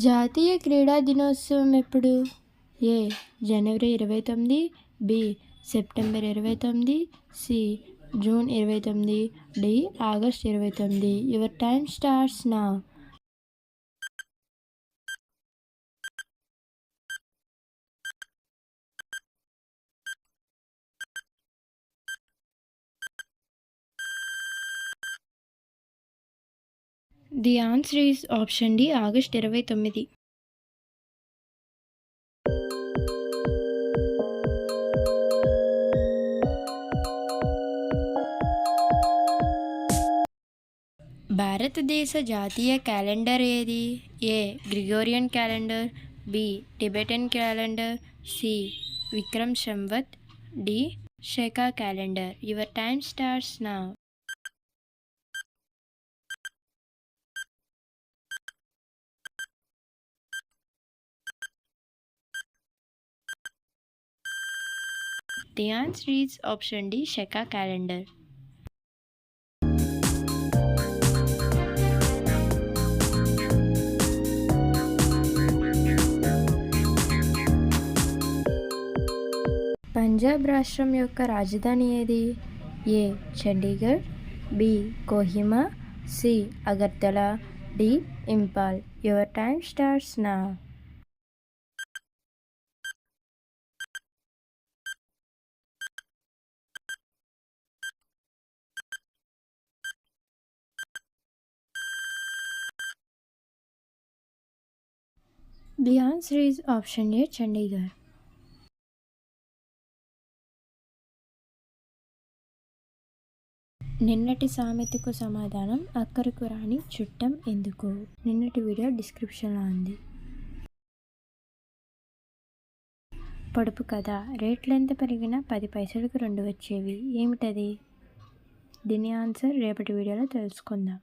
జాతీయ క్రీడా దినోత్సవం ఎప్పుడు? ఏ. జనవరి 29, B. September 29, C. June 29, D. August 29. Your time starts now. The answer is option D, August 29. భారతదేశ జాతీయ క్యాలెండర్ ఏది? A. Gregorian calendar, B. Tibetan calendar, C. Vikram Samvat, D. Saka calendar. Your time starts now. The answer is option D, Saka calendar. Punjab రాష్ట్రం యొక్క రాజధాని ఏది? A. Chandigarh, B. Kohima, C. Agartala, D. Imphal. Your time starts now. The answer is option A, Chandigarh. నిన్నటి సామెతకు సమాధానం అక్కరకు రాని చుట్టం ఎందుకు? నిన్నటి వీడియో డిస్క్రిప్షన్లో ఉంది. పొడుపు కథ. రేట్లు ఎంత పెరిగినా 10 పైసలకు 2 వచ్చేవి. ఏమిటది? దీని ఆన్సర్ రేపటి వీడియోలో తెలుసుకుందాం.